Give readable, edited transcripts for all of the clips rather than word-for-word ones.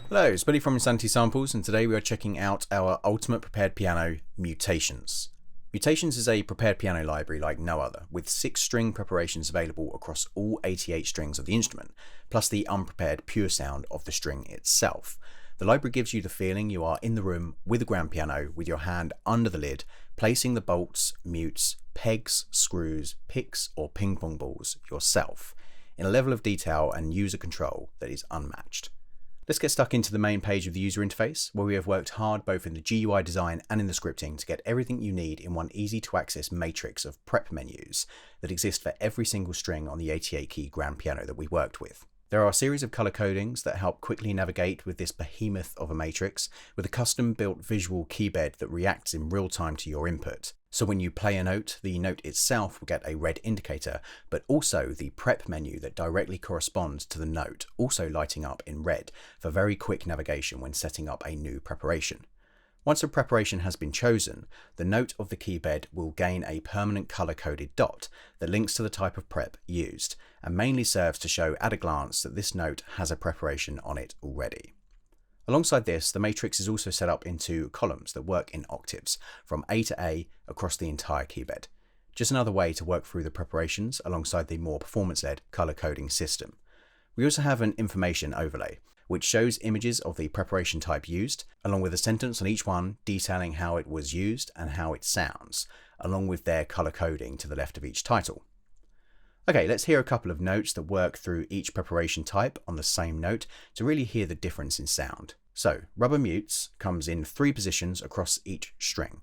Hello, it's Billy from Insanity Samples, and today we are checking out our ultimate prepared piano, Mutations. Mutations is a prepared piano library like no other, with 6 string preparations available across all 88 strings of the instrument, plus the unprepared pure sound of the string itself. The library gives you the feeling you are in the room with a grand piano with your hand under the lid, placing the bolts, mutes, pegs, screws, picks or ping pong balls yourself, in a level of detail and user control that is unmatched. Let's get stuck into the main page of the user interface, where we have worked hard both in the GUI design and in the scripting to get everything you need in one easy to access matrix of prep menus that exist for every single string on the 88 key grand piano that we worked with. There are a series of color codings that help quickly navigate with this behemoth of a matrix, with a custom built visual keybed that reacts in real time to your input. So when you play a note, the note itself will get a red indicator, but also the prep menu that directly corresponds to the note, also lighting up in red for very quick navigation when setting up a new preparation. Once a preparation has been chosen, the note of the keybed will gain a permanent color-coded dot that links to the type of prep used, and mainly serves to show at a glance that this note has a preparation on it already. Alongside this, the matrix is also set up into columns that work in octaves, from A to A across the entire keybed. Just another way to work through the preparations alongside the more performance-led color coding system. We also have an information overlay, which shows images of the preparation type used, along with a sentence on each one detailing how it was used and how it sounds, along with their color coding to the left of each title. Okay, let's hear a couple of notes that work through each preparation type on the same note to really hear the difference in sound. So, rubber mutes comes in 3 positions across each string,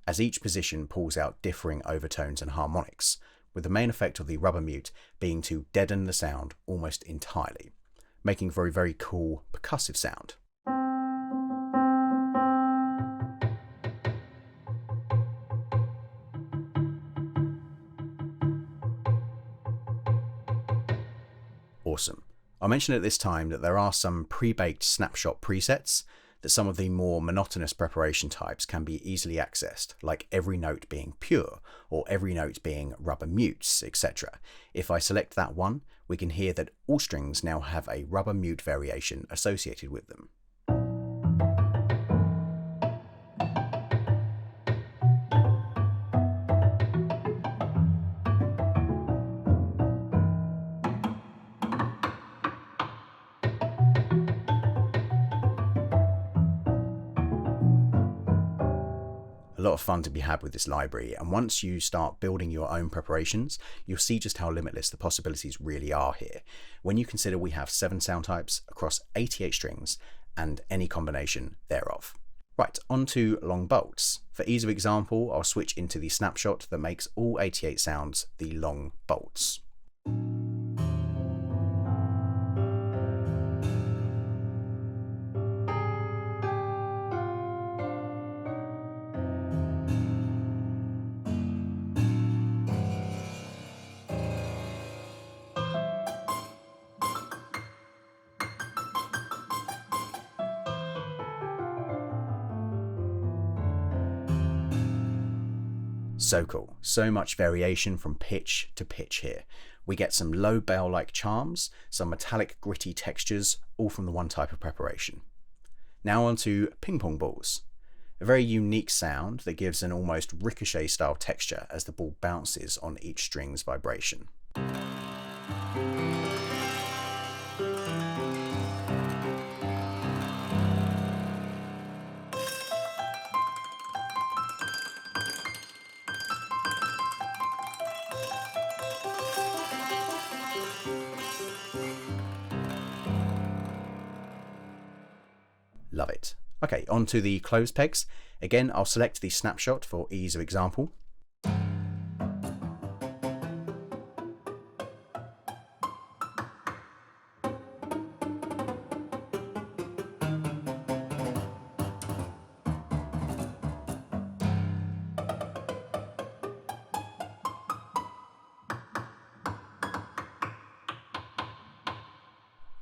as each position pulls out differing overtones and harmonics, with the main effect of the rubber mute being to deaden the sound almost entirely, making for a very cool percussive sound. Awesome. I'll mention at this time that there are some pre-baked snapshot presets that some of the more monotonous preparation types can be easily accessed, like every note being pure or every note being rubber mutes, etc. If I select that one, we can hear that all strings now have a rubber mute variation associated with them. A lot of fun to be had with this library, and once you start building your own preparations, you'll see just how limitless the possibilities really are here, when you consider we have 7 sound types across 88 strings and any combination thereof. Right, on to long bolts. For ease of example, I'll switch into the snapshot that makes all 88 sounds the long bolts. So cool, so much variation from pitch to pitch here. We get some low bell-like charms, some metallic gritty textures, all from the one type of preparation. Now on to ping pong balls. A very unique sound that gives an almost ricochet style texture as the ball bounces on each string's vibration. Love it. Okay, on to the closed pegs. Again, I'll select the snapshot for ease of example.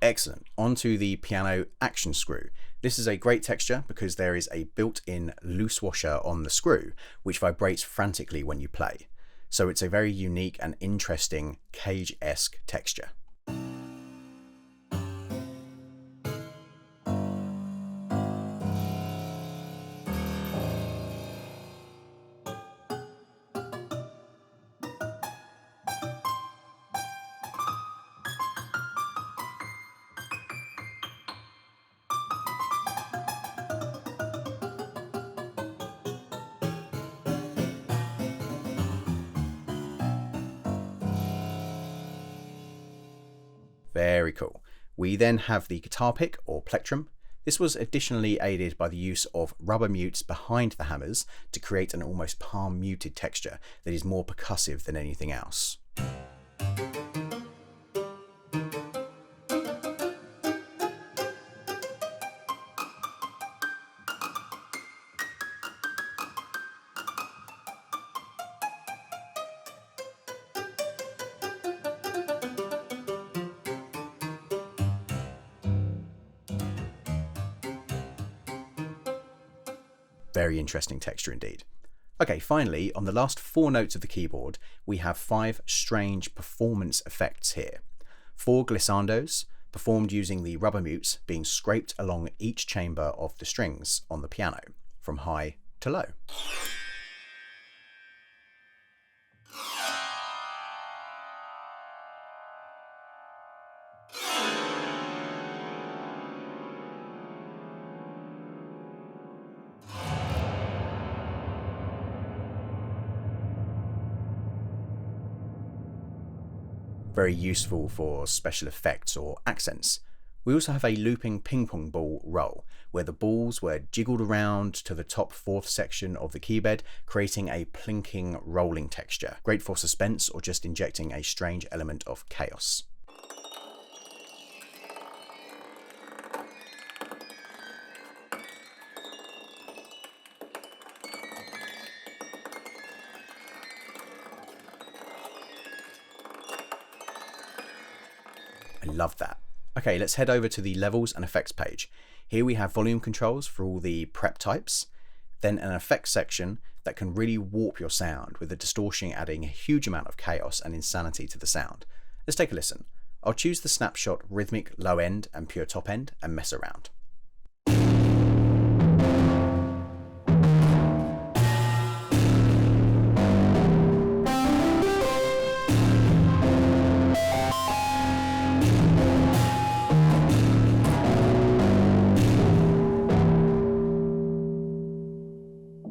Excellent. Onto the piano action screw. This is a great texture because there is a built-in loose washer on the screw, which vibrates frantically when you play. So it's a very unique and interesting cage-esque texture. Very cool. We then have the guitar pick or plectrum. This was additionally aided by the use of rubber mutes behind the hammers to create an almost palm muted texture that is more percussive than anything else. Very interesting texture indeed. Okay, finally, on the last 4 notes of the keyboard, we have 5 strange performance effects here. 4 Glissandos, performed using the rubber mutes being scraped along each chamber of the strings on the piano, from high to low. Very useful for special effects or accents. We also have a looping ping pong ball roll, where the balls were jiggled around to the top 4th section of the keybed, creating a plinking rolling texture. Great for suspense or just injecting a strange element of chaos. I love that. Okay, let's head over to the levels and effects page. Here we have volume controls for all the prep types, then an effects section that can really warp your sound, with the distortion adding a huge amount of chaos and insanity to the sound. Let's take a listen. I'll choose the Snapshot rhythmic low end and pure top end and mess around.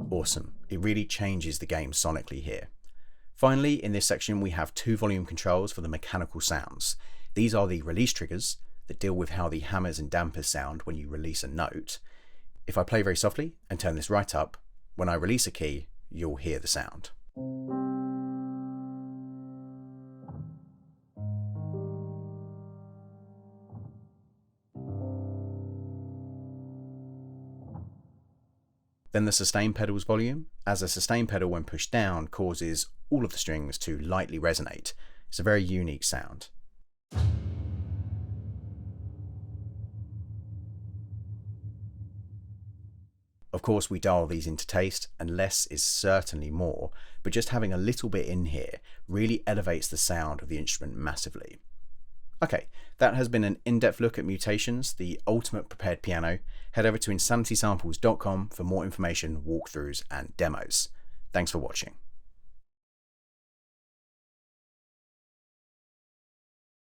Awesome. It really changes the game sonically here. Finally, in this section we have 2 volume controls for the mechanical sounds. These are the release triggers that deal with how the hammers and dampers sound when you release a note. If I play very softly and turn this right up, when I release a key, you'll hear the sound. Then the sustain pedal's volume, as a sustain pedal when pushed down causes all of the strings to lightly resonate. It's a very unique sound. Of course we dial these into taste, and less is certainly more, but just having a little bit in here really elevates the sound of the instrument massively. Okay, that has been an in-depth look at Mutations, the ultimate prepared piano. Head over to insanitysamples.com for more information, walkthroughs and demos. Thanks for watching.